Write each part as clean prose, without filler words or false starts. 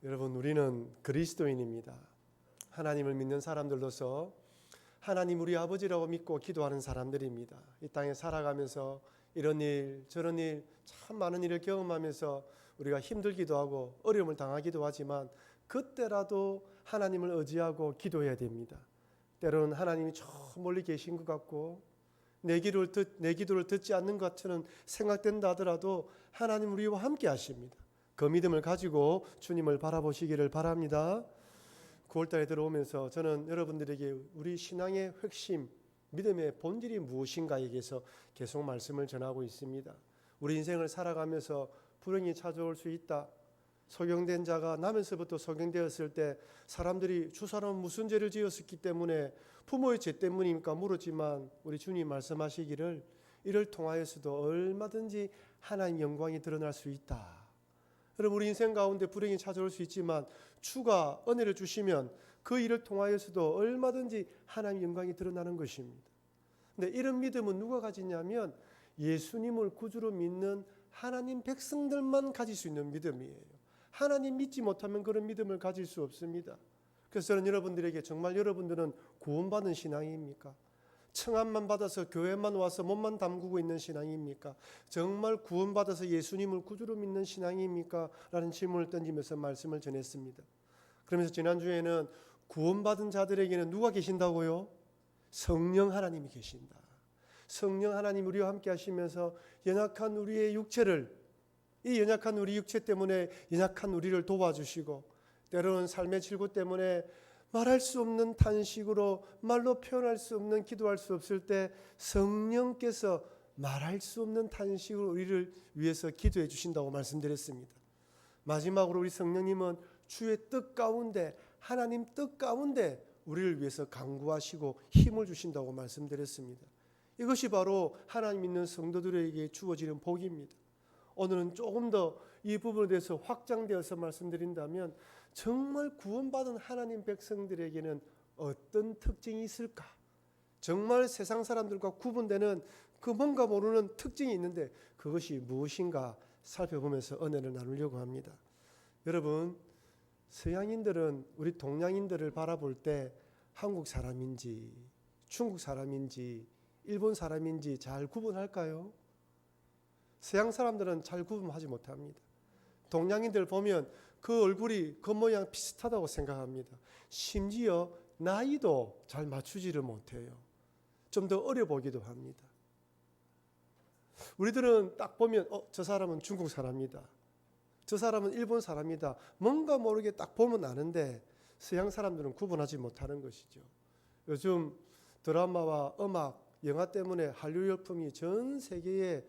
여러분, 우리는 그리스도인입니다. 하나님을 믿는 사람들로서 하나님 우리 아버지라고 믿고 기도하는 사람들입니다. 이 땅에 살아가면서 이런 일 저런 일 참 많은 일을 경험하면서 우리가 힘들기도 하고 어려움을 당하기도 하지만 그때라도 하나님을 의지하고 기도해야 됩니다. 때로는 하나님이 저 멀리 계신 것 같고 내 기도를 듣지 않는 것처럼 생각된다 하더라도 하나님 우리와 함께 하십니다. 그 믿음을 가지고 주님을 바라보시기를 바랍니다. 9월달에 들어오면서 저는 여러분들에게 우리 신앙의 핵심, 믿음의 본질이 무엇인가에 대해서 계속 말씀을 전하고 있습니다. 우리 인생을 살아가면서 불행이 찾아올 수 있다. 소경된 자가 나면서부터 소경되었을 때 사람들이 주 사람은 무슨 죄를 지었기 때문에 부모의 죄 때문입니까 물었지만 우리 주님 말씀하시기를 이를 통하여서도 얼마든지 하나님 영광이 드러날 수 있다. 여러분, 우리 인생 가운데 불행이 찾아올 수 있지만 주가 은혜를 주시면 그 일을 통하여서도 얼마든지 하나님 영광이 드러나는 것입니다. 근데 이런 믿음은 누가 가지냐면 예수님을 구주로 믿는 하나님 백성들만 가질 수 있는 믿음이에요. 하나님 믿지 못하면 그런 믿음을 가질 수 없습니다. 그래서 저는 여러분들에게 정말 여러분들은 구원받은 신앙입니까? 청함만 받아서 교회만 와서 몸만 담그고 있는 신앙입니까? 정말 구원받아서 예수님을 구주로 믿는 신앙입니까? 라는 질문을 던지면서 말씀을 전했습니다. 그러면서 지난주에는 구원받은 자들에게는 누가 계신다고요? 성령 하나님이 계신다. 성령 하나님 우리와 함께 하시면서 연약한 우리의 육체를, 이 연약한 우리 육체 때문에 연약한 우리를 도와주시고 때로는 삶의 질고 때문에 말할 수 없는 탄식으로 말로 표현할 수 없는 기도할 수 없을 때 성령께서 말할 수 없는 탄식으로 우리를 위해서 기도해 주신다고 말씀드렸습니다. 마지막으로 우리 성령님은 주의 뜻 가운데 하나님 뜻 가운데 우리를 위해서 간구하시고 힘을 주신다고 말씀드렸습니다. 이것이 바로 하나님 믿는 성도들에게 주어지는 복입니다. 오늘은 조금 더 이 부분에 대해서 확장되어서 말씀드린다면 정말 구원받은 하나님 백성들에게는 어떤 특징이 있을까? 정말 세상 사람들과 구분되는 그 뭔가 모르는 특징이 있는데 그것이 무엇인가 살펴보면서 은혜를 나누려고 합니다. 여러분, 서양인들은 우리 동양인들을 바라볼 때 한국 사람인지 중국 사람인지 일본 사람인지 잘 구분할까요? 서양 사람들은 잘 구분하지 못합니다. 동양인들 보면 그 얼굴이 겉모양 비슷하다고 생각합니다. 심지어 나이도 잘 맞추지를 못해요. 좀 더 어려 보기도 합니다. 우리들은 딱 보면 저 사람은 중국 사람이다. 저 사람은 일본 사람이다. 뭔가 모르게 딱 보면 아는데 서양 사람들은 구분하지 못하는 것이죠. 요즘 드라마와 음악, 영화 때문에 한류 열풍이 전 세계에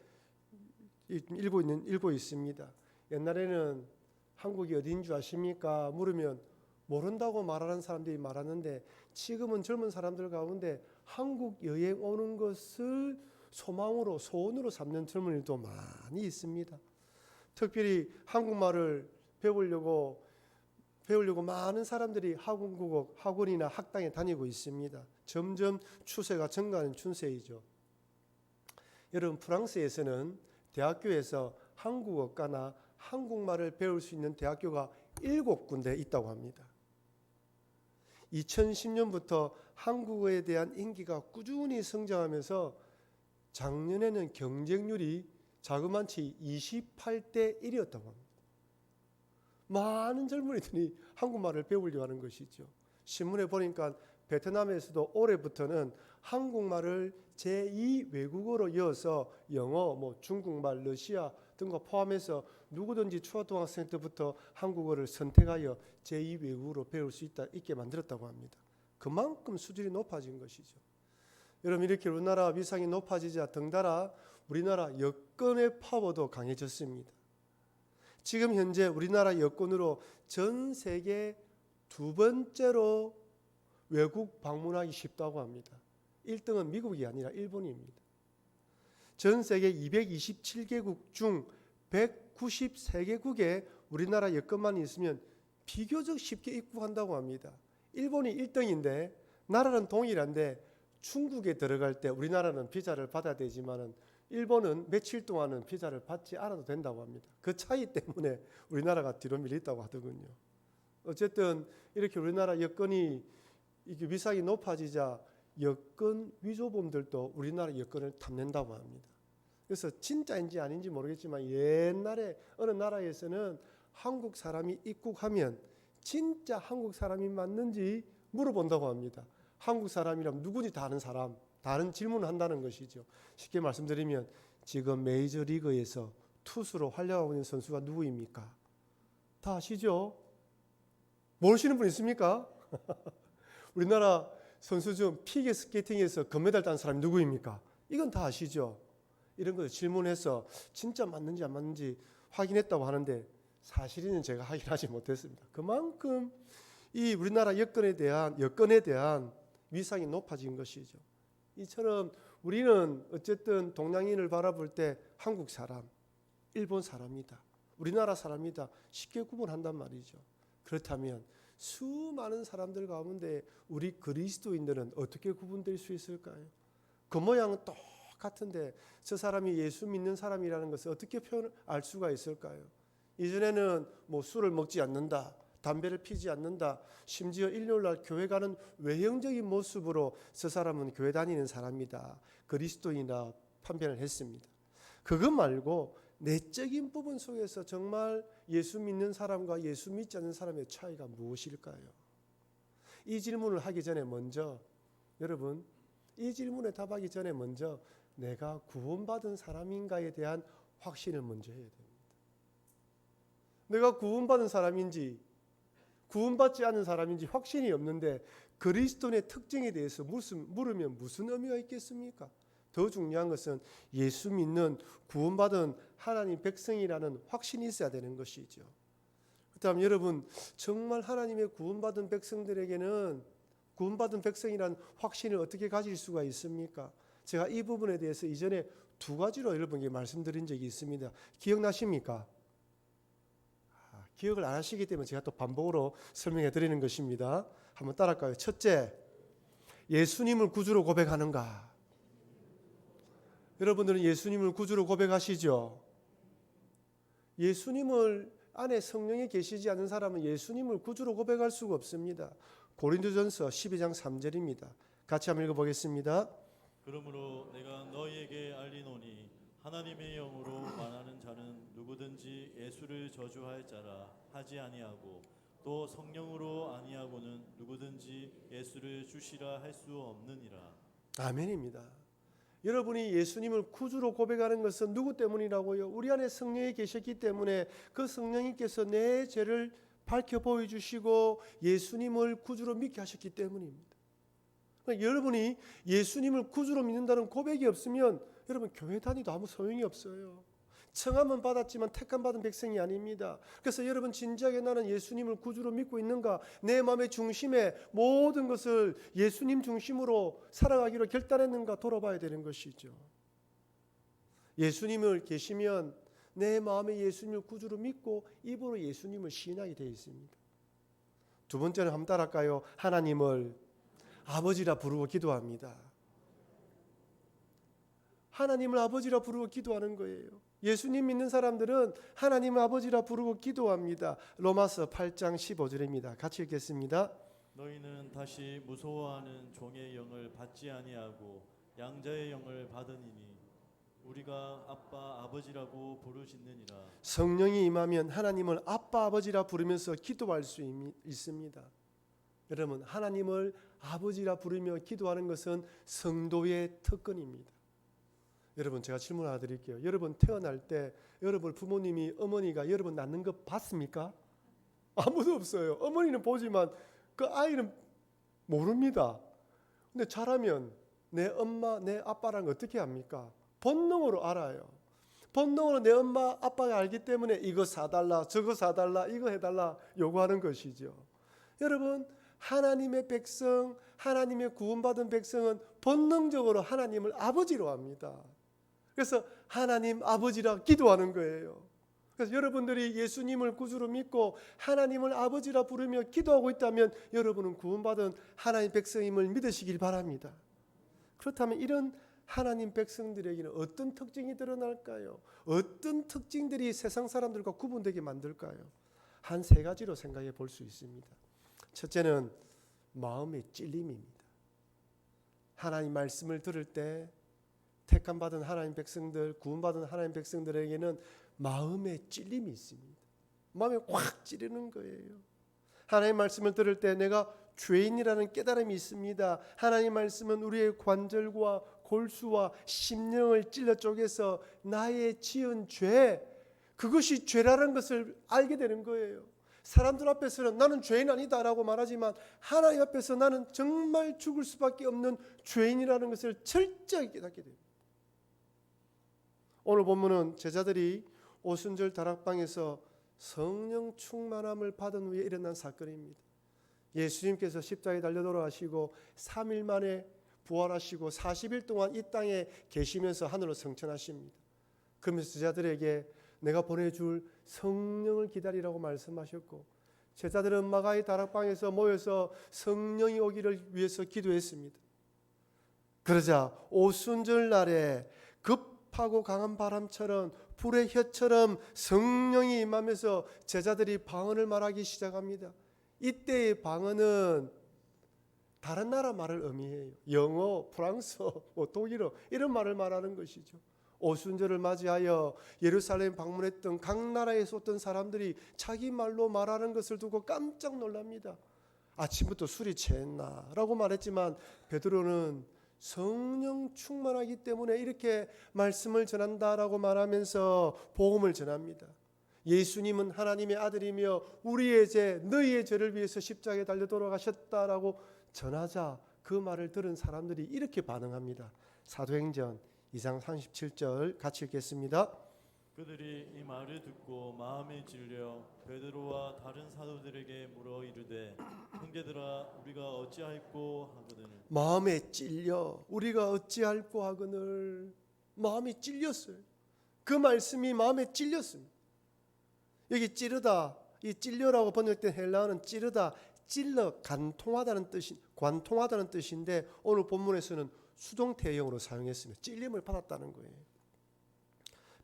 일고 있습니다. 옛날에는 한국이 어디인 줄 아십니까? 물으면 모른다고 말하는 사람들이 많았는데 지금은 젊은 사람들 가운데 한국 여행 오는 것을 소망으로 소원으로 삼는 젊은이들도 많이 있습니다. 특별히 한국말을 배우려고 많은 사람들이 한국어 학원이나 학당에 다니고 있습니다. 점점 추세가 증가하는 추세이죠. 여러분, 프랑스에서는 대학교에서 한국어과나 한국말을 배울 수 있는 대학교가 7군데 있다고 합니다. 2010년부터 한국어에 대한 인기가 꾸준히 성장하면서 작년에는 경쟁률이 자그마치 28대 1이었다고 합니다. 많은 젊은이들이 한국말을 배우려고 하는 것이죠. 신문에 보니까 베트남에서도 올해부터는 한국말을 제2 외국어로 이어서 영어, 중국말, 러시아 등과 포함해서 누구든지 초등학생 때부터 한국어를 선택하여 제2 외국어로 배울 수 있게 만들었다고 합니다. 그만큼 수준이 높아진 것이죠. 여러분, 이렇게 우리나라 위상이 높아지자 덩달아 우리나라 여권의 파워도 강해졌습니다. 지금 현재 우리나라 여권으로 전 세계 2번째로 외국 방문하기 쉽다고 합니다. 1등은 미국이 아니라 일본입니다. 전 세계 227개국 중 193개국에 우리나라 여권만 있으면 비교적 쉽게 입국한다고 합니다. 일본이 1등인데 나라는 동일한데 중국에 들어갈 때 우리나라는 비자를 받아야 되지만은 일본은 며칠 동안은 비자를 받지 않아도 된다고 합니다. 그 차이 때문에 우리나라가 뒤로 밀렸다고 하더군요. 어쨌든 이렇게 우리나라 여건이 이게 위상이 높아지자 여권 위조범들도 우리나라 여권을 탐낸다고 합니다. 그래서 진짜인지 아닌지 모르겠지만 옛날에 어느 나라에서는 한국 사람이 입국하면 진짜 한국 사람이 맞는지 물어본다고 합니다. 한국 사람이라면 누구지 다 아는 사람, 다른 질문을 한다는 것이죠. 쉽게 말씀드리면 지금 메이저리그에서 투수로 활약하고 있는 선수가 누구입니까? 다 아시죠? 모르시는 분 있습니까? 우리나라 선수 중 피겨 스케이팅에서 금메달 딴 사람이 누구입니까? 이건 다 아시죠? 이런 걸 질문해서 진짜 맞는지 안 맞는지 확인했다고 하는데 사실은 제가 확인하지 못했습니다. 그만큼 이 우리나라 여건에 대한 위상이 높아진 것이죠. 이처럼 우리는 어쨌든 동양인을 바라볼 때 한국 사람, 일본 사람이다, 우리나라 사람이다 쉽게 구분한단 말이죠. 그렇다면 수많은 사람들 가운데 우리 그리스도인들은 어떻게 구분될 수 있을까요? 그 모양은 똑같은데 저 사람이 예수 믿는 사람이라는 것을 어떻게 알 수가 있을까요? 이전에는 뭐 술을 먹지 않는다, 담배를 피지 않는다, 심지어 일요일날 교회 가는 외형적인 모습으로 저 사람은 교회 다니는 사람이다, 그리스도인이다 판별을 했습니다. 그것 말고 내적인 부분 속에서 정말 예수 믿는 사람과 예수 믿지 않는 사람의 차이가 무엇일까요? 이 질문을 하기 전에 먼저 여러분, 이 질문에 답하기 전에 먼저 내가 구원받은 사람인가에 대한 확신을 먼저 해야 됩니다. 내가 구원받은 사람인지 구원받지 않은 사람인지 확신이 없는데 그리스도의 특징에 대해서 물으면 무슨 의미가 있겠습니까? 더 중요한 것은 예수 믿는 구원받은 하나님 백성이라는 확신이 있어야 되는 것이죠. 그렇다면 여러분, 정말 하나님의 구원받은 백성들에게는 구원받은 백성이라는 확신을 어떻게 가질 수가 있습니까? 제가 이 부분에 대해서 이전에 두 가지로 여러분께 말씀드린 적이 있습니다. 기억나십니까? 기억을 안 하시기 때문에 제가 또 반복으로 설명해 드리는 것입니다. 한번 따라할까요? 첫째, 예수님을 구주로 고백하는가? 여러분들은 예수님을 구주로 고백하시죠? 예수님을 안에 성령이 계시지 않는 사람은 예수님을 구주로 고백할 수가 없습니다. 고린도전서 12장 3절입니다. 같이 한번 읽어보겠습니다. 그러므로 내가 너희에게 알리노니 하나님의 영으로 말하는 자는 누구든지 예수를 저주할 자라 하지 아니하고 또 성령으로 아니하고는 누구든지 예수를 주시라 할 수 없느니라. 아멘입니다. 여러분이 예수님을 구주로 고백하는 것은 누구 때문이라고요? 우리 안에 성령이 계셨기 때문에 그 성령님께서 내 죄를 밝혀 보여주시고 예수님을 구주로 믿게 하셨기 때문입니다. 그러니까 여러분이 예수님을 구주로 믿는다는 고백이 없으면 여러분 교회 다니도 아무 소용이 없어요. 청함은 받았지만 택함 받은 백성이 아닙니다. 그래서 여러분 진지하게 나는 예수님을 구주로 믿고 있는가? 내 마음의 중심에 모든 것을 예수님 중심으로 살아가기로 결단했는가 돌아봐야 되는 것이죠. 예수님을 계시면 내 마음에 예수님을 구주로 믿고 입으로 예수님을 시인하게 되어 있습니다. 두 번째는 한번 따라할까요? 하나님을 아버지라 부르고 기도합니다. 하나님을 아버지라 부르고 기도하는 거예요. 예수님 믿는 사람들은 하나님을 아버지라 부르고 기도합니다. 로마서 8장 15절입니다. 같이 읽겠습니다. 너희는 다시 무서워하는 종의 영을 받지 아니하고 양자의 영을 받으니니 우리가 아빠 아버지라고 부르짖느니라. 성령이 임하면 하나님을 아빠 아버지라 부르면서 기도할 수 있습니다. 여러분, 하나님을 아버지라 부르며 기도하는 것은 성도의 특권입니다. 여러분, 제가 질문 하나 드릴게요. 여러분 태어날 때 여러분 부모님이 어머니가 여러분 낳는 거 봤습니까? 아무도 없어요. 어머니는 보지만 그 아이는 모릅니다. 근데 자라면 내 엄마, 내 아빠라는 거 어떻게 합니까? 본능으로 알아요. 본능으로 내 엄마, 아빠가 알기 때문에 이거 사달라, 저거 사달라, 이거 해달라 요구하는 것이죠. 여러분, 하나님의 백성, 하나님의 구원받은 백성은 본능적으로 하나님을 아버지로 합니다. 그래서 하나님 아버지라 기도하는 거예요. 그래서 여러분들이 예수님을 구주로 믿고 하나님을 아버지라 부르며 기도하고 있다면 여러분은 구원받은 하나님 백성임을 믿으시길 바랍니다. 그렇다면 이런 하나님 백성들에게는 어떤 특징이 드러날까요? 어떤 특징들이 세상 사람들과 구분되게 만들까요? 한 세 가지로 생각해 볼 수 있습니다. 첫째는 마음의 찔림입니다. 하나님 말씀을 들을 때 택함받은 하나님 백성들, 구원받은 하나님 백성들에게는 마음의 찔림이 있습니다. 마음에 확 찌르는 거예요. 하나님 말씀을 들을 때 내가 죄인이라는 깨달음이 있습니다. 하나님 말씀은 우리의 관절과 골수와 심령을 찔러 쪼개서 나의 지은 죄, 그것이 죄라는 것을 알게 되는 거예요. 사람들 앞에서는 나는 죄인 아니다라고 말하지만 하나님 앞에서 나는 정말 죽을 수밖에 없는 죄인이라는 것을 철저하게 깨닫게 됩니다. 오늘 본문은 제자들이 오순절 다락방에서 성령 충만함을 받은 후에 일어난 사건입니다. 예수님께서 십자가에 달려 돌아가시고 3일 만에 부활하시고 40일 동안 이 땅에 계시면서 하늘로 승천하십니다. 그러면서 제자들에게 내가 보내줄 성령을 기다리라고 말씀하셨고, 제자들은 마가의 다락방에서 모여서 성령이 오기를 위해서 기도했습니다. 그러자 오순절 날에 급하고 강한 바람처럼 불의 혀처럼 성령이 임하면서 제자들이 방언을 말하기 시작합니다. 이때의 방언은 다른 나라 말을 의미해요. 영어, 프랑스어, 독일어 이런 말을 말하는 것이죠. 오순절을 맞이하여 예루살렘 방문했던 각 나라에서 어떤 사람들이 자기 말로 말하는 것을 두고 깜짝 놀랍니다. 아침부터 술이 취했나? 라고 말했지만 베드로는 성령 충만하기 때문에 이렇게 말씀을 전한다라고 말하면서 복음을 전합니다. 예수님은 하나님의 아들이며 우리의 죄, 너희의 죄를 위해서 십자가에 달려 돌아가셨다라고 전하자 그 말을 들은 사람들이 이렇게 반응합니다. 사도행전 2장 37절 같이 읽겠습니다. 그들이 이 말을 듣고 마음에 찔려 베드로와 다른 사도들에게 물어 이르되 형제들아 우리가 어찌할꼬 하거늘. 마음에 찔려 우리가 어찌할꼬 하거늘. 마음이 찔렸어요. 그 말씀이 마음에 찔렸습니다. 여기 찌르다, 이 찔려라고 번역된 헬라어는 찌르다, 찔러 관통하다는 뜻인데 오늘 본문에서는 수동태형으로 사용했습니다. 찔림을 받았다는 거예요.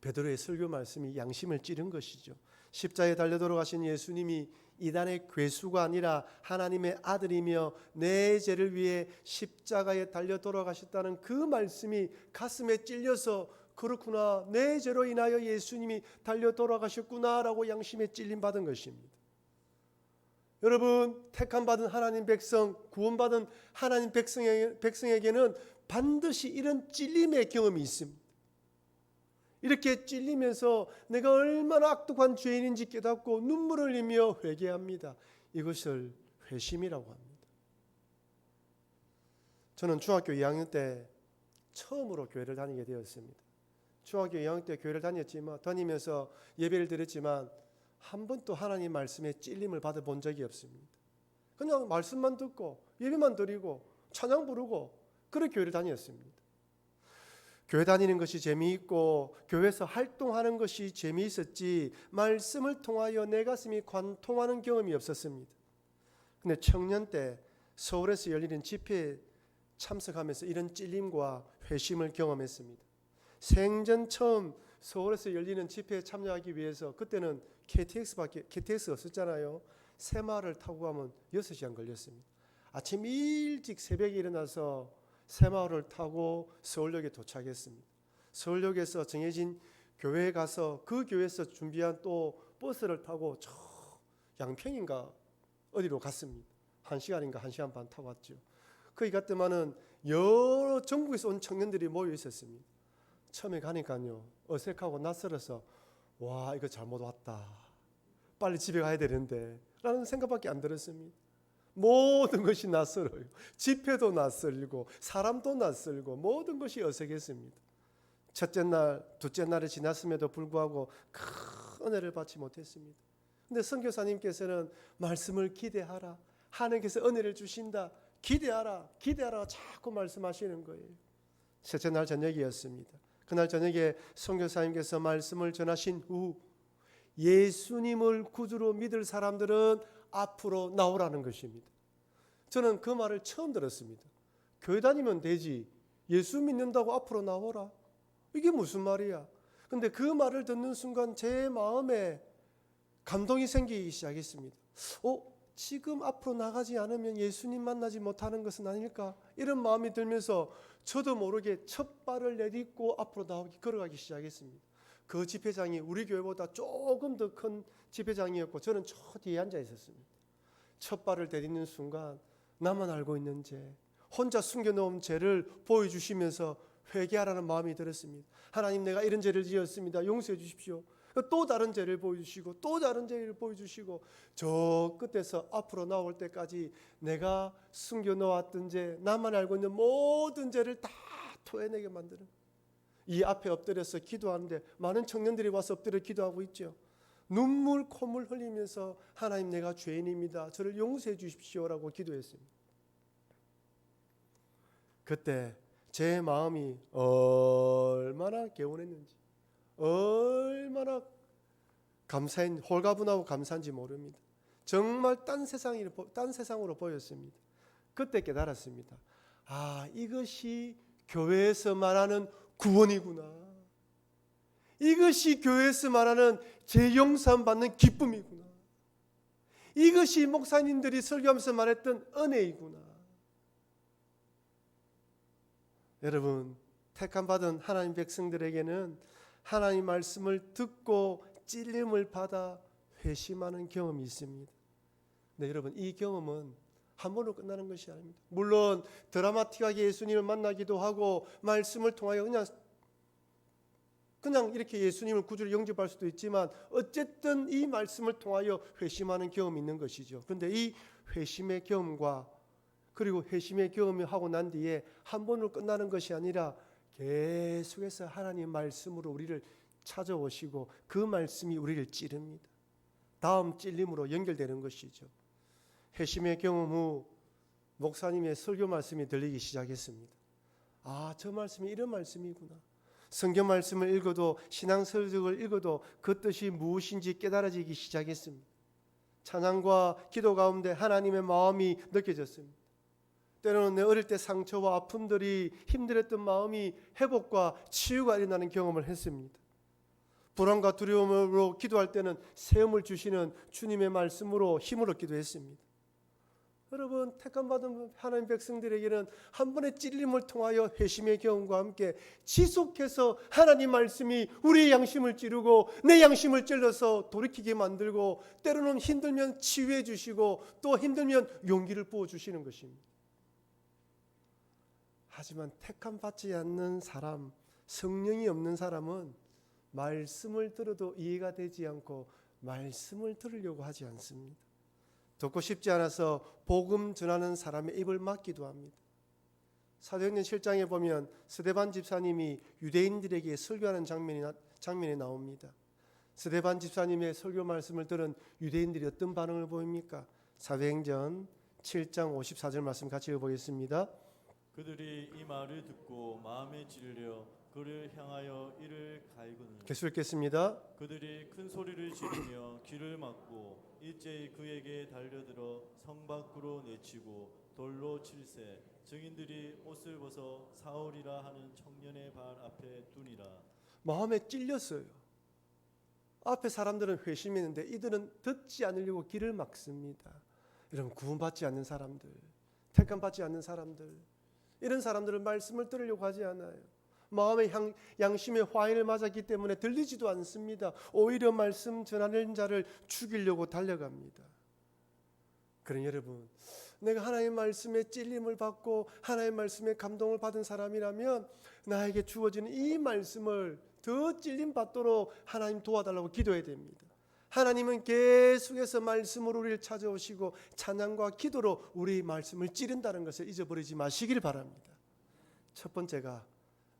베드로의 설교 말씀이 양심을 찌른 것이죠. 십자가에 달려 돌아가신 예수님이 이단의 괴수가 아니라 하나님의 아들이며 내 죄를 위해 십자가에 달려 돌아가셨다는 그 말씀이 가슴에 찔려서 그렇구나, 내 죄로 인하여 예수님이 달려 돌아가셨구나라고 양심에 찔림 받은 것입니다. 여러분, 택함받은 하나님 백성, 구원받은 하나님 백성에게는 반드시 이런 찔림의 경험이 있습니다. 이렇게 찔리면서 내가 얼마나 악독한 죄인인지 깨닫고 눈물을 흘리며 회개합니다. 이것을 회심이라고 합니다. 저는 중학교 2학년 때 처음으로 교회를 다니게 되었습니다. 중학교 2학년 때 교회를 다니면서 예배를 드렸지만 한 번도 하나님 말씀에 찔림을 받아본 적이 없습니다. 그냥 말씀만 듣고 예배만 드리고 찬양 부르고 그렇게 교회를 다녔습니다. 교회 다니는 것이 재미있고 교회에서 활동하는 것이 재미있었지 말씀을 통하여 내 가슴이 관통하는 경험이 없었습니다. 근데 청년 때 서울에서 열리는 집회에 참석하면서 이런 찔림과 회심을 경험했습니다. 생전 처음 서울에서 열리는 집회에 참여하기 위해서 그때는 KTX가 없었잖아요. 새마을을 타고 가면 6시간 걸렸습니다. 아침 일찍 새벽에 일어나서 새마을을 타고 서울역에 도착했습니다. 서울역에서 정해진 교회에 가서 그 교회에서 준비한 또 버스를 타고 저 양평인가 어디로 갔습니다. 1시간인가 1시간 반 타고 왔죠. 거기 갔더만은 여러 전국에서 온 청년들이 모여 있었습니다. 처음에 가니까요 어색하고 낯설어서 와 이거 잘못 왔다, 빨리 집에 가야 되는데 라는 생각밖에 안 들었습니다. 모든 것이 낯설어요. 집회도 낯설고 사람도 낯설고 모든 것이 어색했습니다. 첫째 날, 둘째 날이 지났음에도 불구하고 큰 은혜를 받지 못했습니다. 근데 선교사님께서는 말씀을 기대하라, 하나님께서 은혜를 주신다, 기대하라 자꾸 말씀하시는 거예요. 셋째 날 저녁이었습니다. 그날 저녁에 선교사님께서 말씀을 전하신 후 예수님을 구주로 믿을 사람들은 앞으로 나오라는 것입니다. 저는 그 말을 처음 들었습니다. 교회 다니면 되지, 예수 믿는다고 앞으로 나오라, 이게 무슨 말이야? 근데 그 말을 듣는 순간 제 마음에 감동이 생기기 시작했습니다. 지금 앞으로 나가지 않으면 예수님 만나지 못하는 것은 아닐까? 이런 마음이 들면서 저도 모르게 첫 발을 내딛고 앞으로 걸어가기 시작했습니다. 그 집회장이 우리 교회보다 조금 더 큰 집회장이었고 저는 저 뒤에 앉아 있었습니다. 첫 발을 내딛는 순간 나만 알고 있는 죄, 혼자 숨겨놓은 죄를 보여주시면서 회개하라는 마음이 들었습니다. 하나님, 내가 이런 죄를 지었습니다. 용서해 주십시오. 또 다른 죄를 보여주시고 또 다른 죄를 보여주시고 저 끝에서 앞으로 나올 때까지 내가 숨겨놓았던 죄, 나만 알고 있는 모든 죄를 다 토해내게 만드는, 이 앞에 엎드려서 기도하는데 많은 청년들이 와서 엎드려 기도하고 있죠. 눈물 콧물 흘리면서 하나님, 내가 죄인입니다. 저를 용서해 주십시오라고 기도했습니다. 그때 제 마음이 얼마나 개운했는지, 얼마나 홀가분하고 감사한지 모릅니다. 정말 딴 세상으로 보였습니다. 그때 깨달았습니다. 이것이 교회에서 말하는 구원이구나. 이것이 교회에서 말하는 재용서함 받는 기쁨이구나. 이것이 목사님들이 설교하면서 말했던 은혜이구나. 여러분, 택함받은 하나님 백성들에게는 하나님 말씀을 듣고 찔림을 받아 회심하는 경험이 있습니다. 네, 여러분, 이 경험은 한 번으로 끝나는 것이 아닙니다. 물론 드라마틱하게 예수님을 만나기도 하고 말씀을 통하여 그냥 이렇게 예수님을 구주로 영접할 수도 있지만 어쨌든 이 말씀을 통하여 회심하는 경험이 있는 것이죠. 그런데 이 회심의 경험과 그리고 회심의 경험을 하고 난 뒤에 한 번으로 끝나는 것이 아니라 계속해서 하나님 말씀으로 우리를 찾아오시고 그 말씀이 우리를 찌릅니다. 다음 찔림으로 연결되는 것이죠. 회심의 경험 후 목사님의 설교 말씀이 들리기 시작했습니다. 저 말씀이 이런 말씀이구나. 성경 말씀을 읽어도 신앙 서적을 읽어도 그 뜻이 무엇인지 깨달아지기 시작했습니다. 찬양과 기도 가운데 하나님의 마음이 느껴졌습니다. 때로는 내 어릴 때 상처와 아픔들이 힘들었던 마음이 회복과 치유가 일어나는 경험을 했습니다. 불안과 두려움으로 기도할 때는 세움을 주시는 주님의 말씀으로 힘을 얻기도 했습니다. 여러분, 택함받은 하나님 백성들에게는 한 번의 찔림을 통하여 회심의 경험과 함께 지속해서 하나님 말씀이 우리의 양심을 찌르고 내 양심을 찔러서 돌이키게 만들고 때로는 힘들면 치유해 주시고 또 힘들면 용기를 부어주시는 것입니다. 하지만 택함받지 않는 사람, 성령이 없는 사람은 말씀을 들어도 이해가 되지 않고 말씀을 들으려고 하지 않습니다. 듣고 싶지 않아서 복음 전하는 사람의 입을 막기도 합니다. 사도행전 7장에 보면 스데반 집사님이 유대인들에게 설교하는 장면이 나옵니다. 스데반 집사님의 설교 말씀을 들은 유대인들이 어떤 반응을 보입니까? 사도행전 7장 54절 말씀 같이 읽어보겠습니다. 그들이 이 말을 듣고 마음에 찔려 그를 향하여 이를 갈구는 계속 읽겠습니다. 그들이 큰 소리를 지르며 길을 막고 일제히 그에게 달려들어 성 밖으로 내치고 돌로 칠세 증인들이 옷을 벗어 사울이라 하는 청년의 발 앞에 두니라. 마음에 찔렸어요. 앞에 사람들은 회심했는데 이들은 듣지 않으려고 길을 막습니다. 이런 구원받지 않는 사람들, 택함받지 않는 사람들, 이런 사람들은 말씀을 들으려고 하지 않아요. 마음의 양심의 화인을 맞았기 때문에 들리지도 않습니다. 오히려 말씀 전하는 자를 죽이려고 달려갑니다. 그러니 여러분, 내가 하나님의 말씀에 찔림을 받고 하나님의 말씀에 감동을 받은 사람이라면 나에게 주어지는 이 말씀을 더 찔림 받도록 하나님 도와달라고 기도해야 됩니다. 하나님은 계속해서 말씀으로 우리를 찾아오시고 찬양과 기도로 우리 말씀을 찌른다는 것을 잊어버리지 마시길 바랍니다. 첫 번째가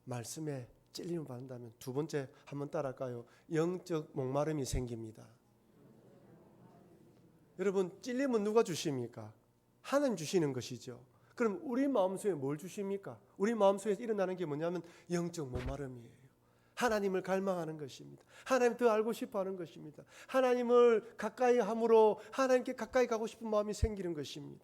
말씀에 찔림을 받는다면 두 번째 한번 따라할까요? 영적 목마름이 생깁니다. 여러분, 찔림은 누가 주십니까? 하나님 주시는 것이죠. 그럼 우리 마음속에 뭘 주십니까? 우리 마음속에 일어나는 게 뭐냐면 영적 목마름이에요. 하나님을 갈망하는 것입니다. 하나님 더 알고 싶어하는 것입니다. 하나님을 가까이 함으로 하나님께 가까이 가고 싶은 마음이 생기는 것입니다.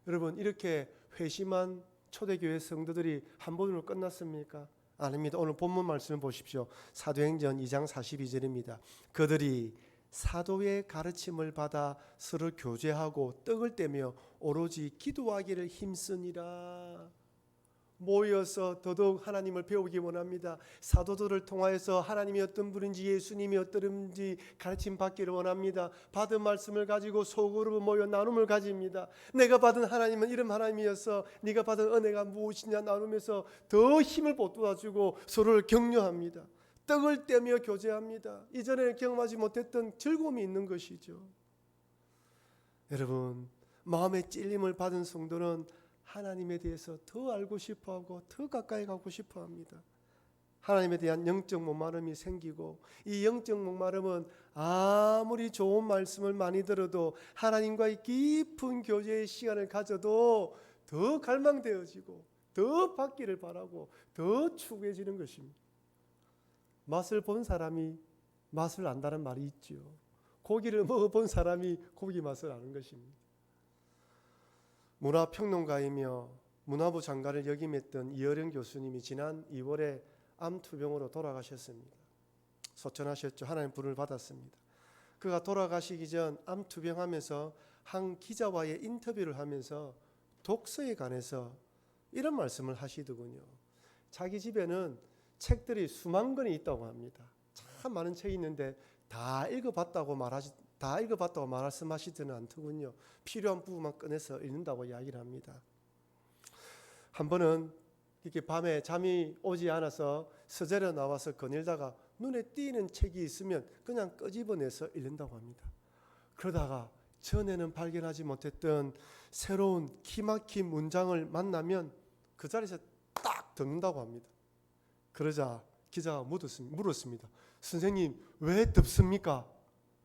여러분, 이렇게 회심한 초대교회 성도들이 한 번으로 끝났습니까? 아닙니다. 오늘 본문 말씀을 보십시오. 사도행전 2장 42절입니다. 그들이 사도의 가르침을 받아 서로 교제하고 떡을 떼며 오로지 기도하기를 힘쓰니라. 모여서 더더욱 하나님을 배우기 원합니다. 사도들을 통하여서 하나님이 어떤 분인지, 예수님이 어떤 분인지 가르침 받기를 원합니다. 받은 말씀을 가지고 소그룹 모여 나눔을 가집니다. 내가 받은 하나님은 이런 하나님이어서 네가 받은 은혜가 무엇이냐 나누면서 더 힘을 보태주고 서로를 격려합니다. 떡을 떼며 교제합니다. 이전에 경험하지 못했던 즐거움이 있는 것이죠. 여러분, 마음의 찔림을 받은 성도는 하나님에 대해서 더 알고 싶어하고 더 가까이 가고 싶어합니다. 하나님에 대한 영적 목마름이 생기고, 이 영적 목마름은 아무리 좋은 말씀을 많이 들어도 하나님과의 깊은 교제의 시간을 가져도 더 갈망되어지고 더 받기를 바라고 더 추구해지는 것입니다. 맛을 본 사람이 맛을 안다는 말이 있죠. 고기를 먹어본 사람이 고기 맛을 아는 것입니다. 문화평론가이며 문화부 장관을 역임했던 이어령 교수님이 지난 2월에 암투병으로 돌아가셨습니다. 소천하셨죠. 하나님 부름을 받았습니다. 그가 돌아가시기 전 암투병하면서 한 기자와의 인터뷰를 하면서 독서에 관해서 이런 말씀을 하시더군요. 자기 집에는 책들이 수만 권이 있다고 합니다. 참 많은 책이 있는데 다 읽어봤다고 말씀하시지는 않더군요. 필요한 부분만 꺼내서 읽는다고 이야기를 합니다. 한 번은 이렇게 밤에 잠이 오지 않아서 서재로 나와서 거닐다가 눈에 띄는 책이 있으면 그냥 끄집어내서 읽는다고 합니다. 그러다가 전에는 발견하지 못했던 새로운 기막힌 문장을 만나면 그 자리에서 딱 듣는다고 합니다. 그러자 기자가 물었습니다. 선생님, 왜 덥습니까?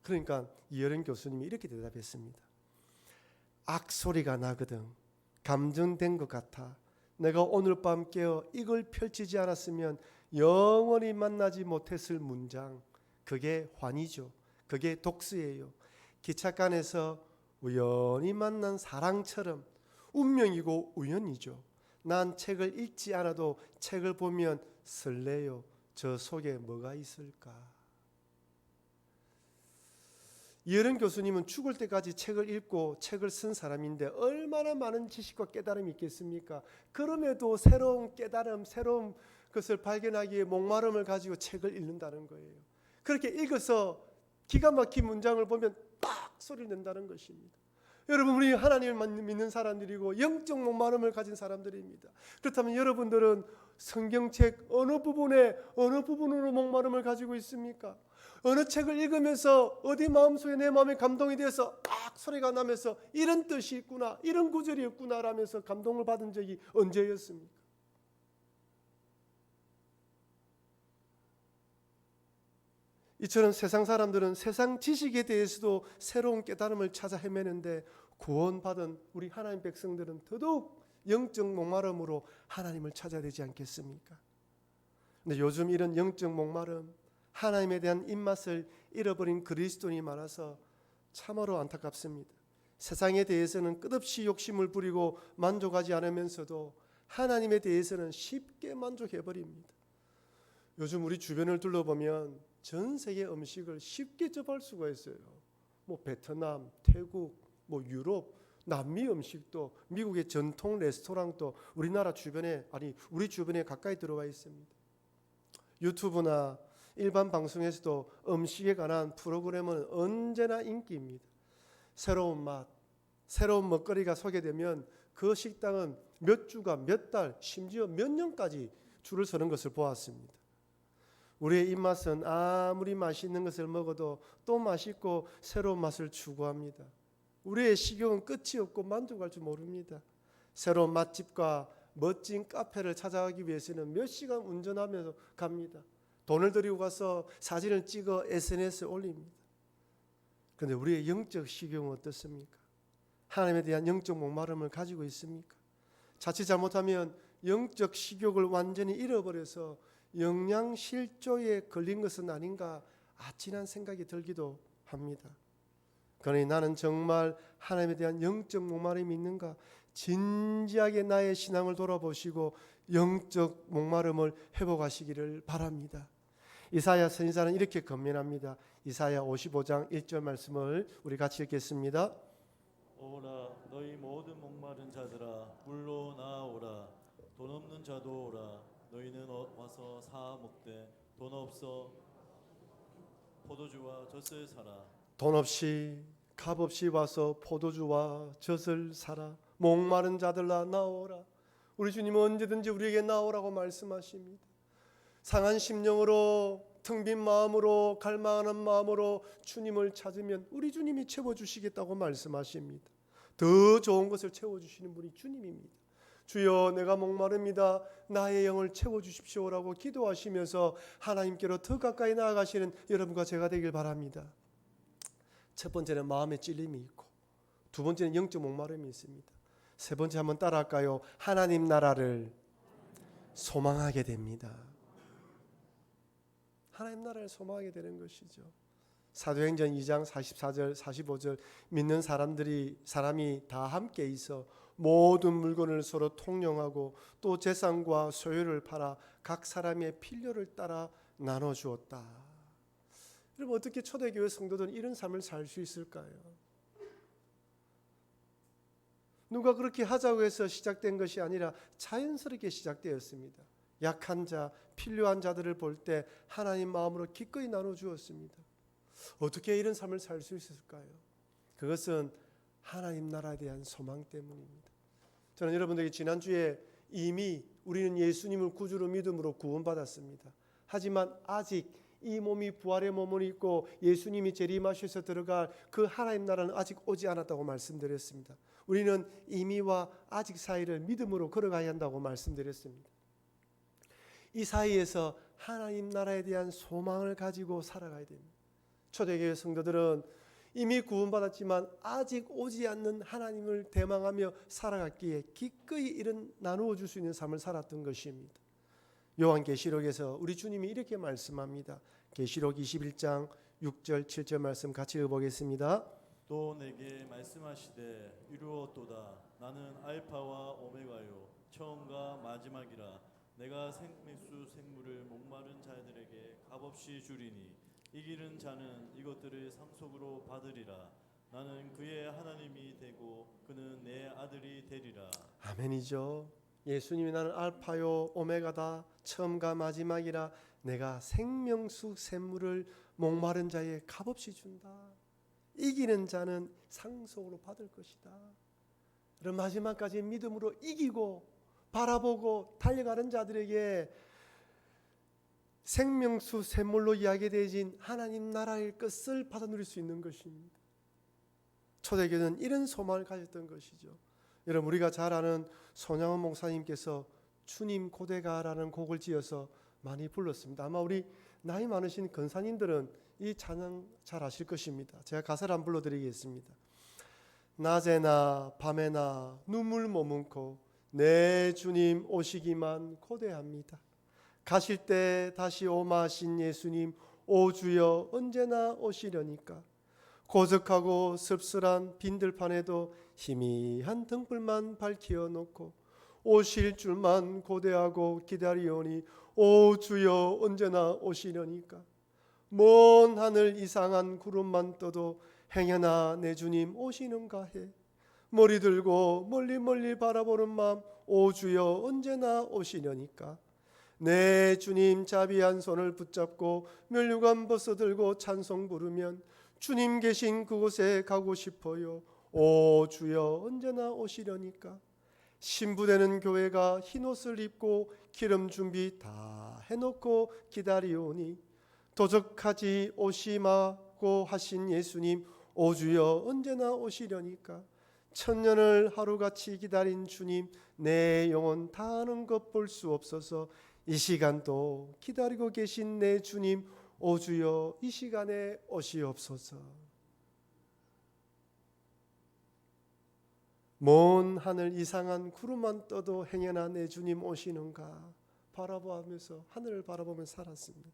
그러니까 이어령 교수님이 이렇게 대답했습니다. 악소리가 나거든. 감정된 것 같아. 내가 오늘 밤 깨어 이걸 펼치지 않았으면 영원히 만나지 못했을 문장. 그게 환희죠. 그게 독서예요. 기찻간에서 우연히 만난 사랑처럼 운명이고 우연이죠. 난 책을 읽지 않아도 책을 보면 설레요. 저 속에 뭐가 있을까? 이어령 교수님은 죽을 때까지 책을 읽고 책을 쓴 사람인데 얼마나 많은 지식과 깨달음이 있겠습니까? 그럼에도 새로운 깨달음, 새로운 것을 발견하기에 목마름을 가지고 책을 읽는다는 거예요. 그렇게 읽어서 기가 막힌 문장을 보면 딱 소리를 낸다는 것입니다. 여러분, 우리 하나님을 믿는 사람들이고 영적 목마름을 가진 사람들입니다. 그렇다면 여러분들은 성경책 어느 부분으로 목마름을 가지고 있습니까? 어느 책을 읽으면서 어디 마음속에 내 마음에 감동이 되어서 딱 소리가 나면서 이런 뜻이 있구나, 이런 구절이 있구나 라면서 감동을 받은 적이 언제였습니까? 이처럼 세상 사람들은 세상 지식에 대해서도 새로운 깨달음을 찾아 헤매는데 구원받은 우리 하나님 백성들은 더더욱 영적 목마름으로 하나님을 찾아야 되지 않겠습니까? 근데 요즘 이런 영적 목마름, 하나님에 대한 입맛을 잃어버린 그리스도인이 많아서 참으로 안타깝습니다. 세상에 대해서는 끝없이 욕심을 부리고 만족하지 않으면서도 하나님에 대해서는 쉽게 만족해버립니다. 요즘 우리 주변을 둘러보면 전 세계 음식을 쉽게 접할 수가 있어요. 뭐 베트남, 태국, 뭐 유럽, 남미 음식도, 미국의 전통 레스토랑도 우리나라 주변에, 우리 주변에 가까이 들어와 있습니다. 유튜브나 일반 방송에서도 음식에 관한 프로그램은 언제나 인기입니다. 새로운 맛, 새로운 먹거리가 소개되면 그 식당은 몇 주가, 몇 달, 심지어 몇 년까지 줄을 서는 것을 보았습니다. 우리의 입맛은 아무리 맛있는 것을 먹어도 또 맛있고 새로운 맛을 추구합니다. 우리의 식욕은 끝이 없고 만족할 줄 모릅니다. 새로운 맛집과 멋진 카페를 찾아가기 위해서는 몇 시간 운전하면서 갑니다. 돈을 들이고 가서 사진을 찍어 SNS에 올립니다. 그런데 우리의 영적 식욕은 어떻습니까? 하나님에 대한 영적 목마름을 가지고 있습니까? 자칫 잘못하면 영적 식욕을 완전히 잃어버려서 영양실조에 걸린 것은 아닌가 아찔한 생각이 들기도 합니다. 그러니 나는 정말 하나님에 대한 영적 목마름이 있는가? 진지하게 나의 신앙을 돌아보시고 영적 목마름을 회복하시기를 바랍니다. 이사야 선지자는 이렇게 권면합니다. 이사야 55장 1절 말씀을 우리 같이 읽겠습니다. 오라 너희 모든 목마른 자들아 물로 나아오라. 돈 없는 자도 오라. 너희는 와서 사 먹되 돈 없어 포도주와 젖을 사라. 돈 없이 값 없이 와서 포도주와 젖을 사라. 목마른 자들아 나오라. 우리 주님은 언제든지 우리에게 나오라고 말씀하십니다. 상한 심령으로 텅 빈 마음으로 갈망하는 마음으로 주님을 찾으면 우리 주님이 채워주시겠다고 말씀하십니다. 더 좋은 것을 채워주시는 분이 주님입니다. 주여 내가 목마릅니다. 나의 영을 채워주십시오라고 기도하시면서 하나님께로 더 가까이 나아가시는 여러분과 제가 되길 바랍니다. 첫 번째는 마음의 찔림이 있고, 두 번째는 영적 목마름이 있습니다. 세 번째 한번 따라할까요? 하나님 나라를 소망하게 됩니다. 하나님 나라를 소망하게 되는 것이죠. 사도행전 2장 44절 45절 믿는 사람이 다 함께 있어 모든 물건을 서로 통용하고 또 재산과 소유를 팔아 각 사람의 필요를 따라 나눠 주었다. 여러분 어떻게 초대교회 성도들은 이런 삶을 살 수 있을까요? 누가 그렇게 하자고 해서 시작된 것이 아니라 자연스럽게 시작되었습니다. 약한 자, 필요한 자들을 볼 때 하나님 마음으로 기꺼이 나눠 주었습니다. 어떻게 이런 삶을 살 수 있을까요? 그것은 하나님 나라에 대한 소망 때문입니다. 저는 여러분들에게 지난주에 이미 우리는 예수님을 구주로 믿음으로 구원받았습니다. 하지만 아직 이 몸이 부활의 몸을 입고 예수님이 재림하셔서 들어갈 그 하나님 나라는 아직 오지 않았다고 말씀드렸습니다. 우리는 이미와 아직 사이를 믿음으로 걸어가야 한다고 말씀드렸습니다. 이 사이에서 하나님 나라에 대한 소망을 가지고 살아가야 됩니다. 초대교회 성도들은 이미 구원받았지만 아직 오지 않는 하나님을 대망하며 살아갔기에 기꺼이 이런 나누어 줄 수 있는 삶을 살았던 것입니다. 요한계시록에서 우리 주님이 이렇게 말씀합니다. 계시록 21장 6절 7절 말씀 같이 읽어보겠습니다. 또 내게 말씀하시되 이루었도다. 나는 알파와 오메가요 처음과 마지막이라. 내가 생맥수 생물을 목마른 자들에게 값없이 주리니 이기는 자는 이것들을 상속으로 받으리라. 나는 그의 하나님이 되고 그는 내 아들이 되리라. 아멘이죠. 예수님이 나는 알파요 오메가다 처음과 마지막이라. 내가 생명수 샘물을 목마른 자에 값없이 준다. 이기는 자는 상속으로 받을 것이다. 그럼 마지막까지 믿음으로 이기고 바라보고 달려가는 자들에게 생명수 샘물로 이야기되어진 하나님 나라의 것을 받아 누릴 수 있는 것입니다. 초대교회는 이런 소망을 가졌던 것이죠. 여러분 우리가 잘 아는 손양원 목사님께서 주님 고대가라는 곡을 지어서 많이 불렀습니다. 아마 우리 나이 많으신 권사님들은 이 찬양 잘 아실 것입니다. 제가 가사를 한번 불러드리겠습니다. 낮에나 밤에나 눈물 머금고 내 주님 오시기만 고대합니다. 가실 때 다시 오마신 예수님 오 주여 언제나 오시려니까. 고적하고 씁쓸한 빈들판에도 희미한 등불만 밝혀 놓고 오실 줄만 고대하고 기다리오니 오 주여 언제나 오시려니까. 먼 하늘 이상한 구름만 떠도 행여나 내 주님 오시는가 해. 머리 들고 멀리 멀리 바라보는 마음 오 주여 언제나 오시려니까. 내 주님 자비한 손을 붙잡고 면류관 벗어들고 찬송 부르면 주님 계신 그곳에 가고 싶어요. 오 주여 언제나 오시려니까. 신부되는 교회가 흰옷을 입고 기름 준비 다 해놓고 기다리오니 도적하지 오시마고 하신 예수님 오 주여 언제나 오시려니까. 천년을 하루같이 기다린 주님 내 영혼 다하는 것 볼 수 없어서 이 시간도 기다리고 계신 내 주님 오 주여 이 시간에 오시옵소서. 먼 하늘 이상한 구름만 떠도 행여나 내 주님 오시는가 바라보면서 하늘을 바라보며 살았습니다.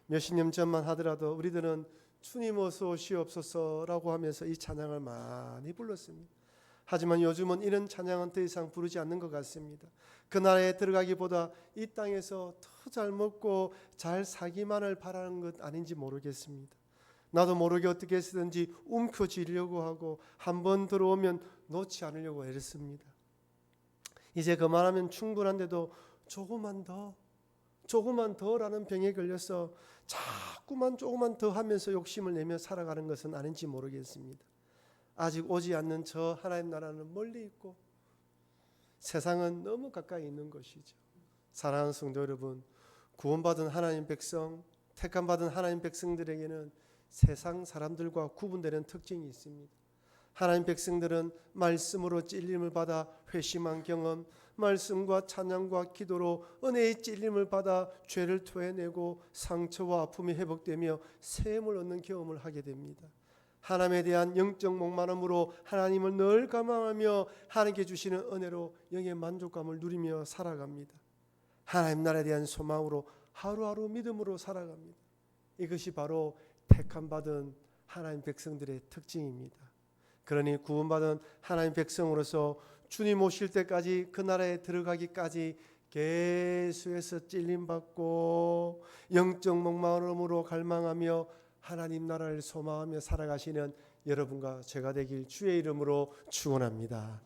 몇십 년 전만 하더라도 우리들은 주님 어서 오시옵소서라고 하면서 이 찬양을 많이 불렀습니다. 하지만 요즘은 이런 찬양은 더 이상 부르지 않는 것 같습니다. 그 나라에 들어가기보다 이 땅에서 더 잘 먹고 잘 살기만을 바라는 것 아닌지 모르겠습니다. 나도 모르게 어떻게 해서든지 움켜쥐려고 하고 한 번 들어오면 놓지 않으려고 애썼습니다. 이제 그만하면 충분한데도 조금만 더라는 병에 걸려서 자꾸만 조금만 더 하면서 욕심을 내며 살아가는 것은 아닌지 모르겠습니다. 아직 오지 않는 저 하나님 나라는 멀리 있고 세상은 너무 가까이 있는 것이죠. 사랑하는 성도 여러분, 구원받은 하나님 백성, 택함받은 하나님 백성들에게는 세상 사람들과 구분되는 특징이 있습니다. 하나님 백성들은 말씀으로 찔림을 받아 회심한 경험, 말씀과 찬양과 기도로 은혜의 찔림을 받아 죄를 토해내고 상처와 아픔이 회복되며 샘을 얻는 경험을 하게 됩니다. 하나님에 대한 영적 목마름으로 하나님을 늘 감망하며 하나님께 주시는 은혜로 영의 만족감을 누리며 살아갑니다. 하나님 나라에 대한 소망으로 하루하루 믿음으로 살아갑니다. 이것이 바로 택함받은 하나님 백성들의 특징입니다. 그러니 구원받은 하나님 백성으로서 주님 오실 때까지 그 나라에 들어가기까지 계속해서 찔림받고 영적 목마름으로 갈망하며 하나님 나라를 소망하며 살아가시는 여러분과 제가 되길 주의 이름으로 축원합니다.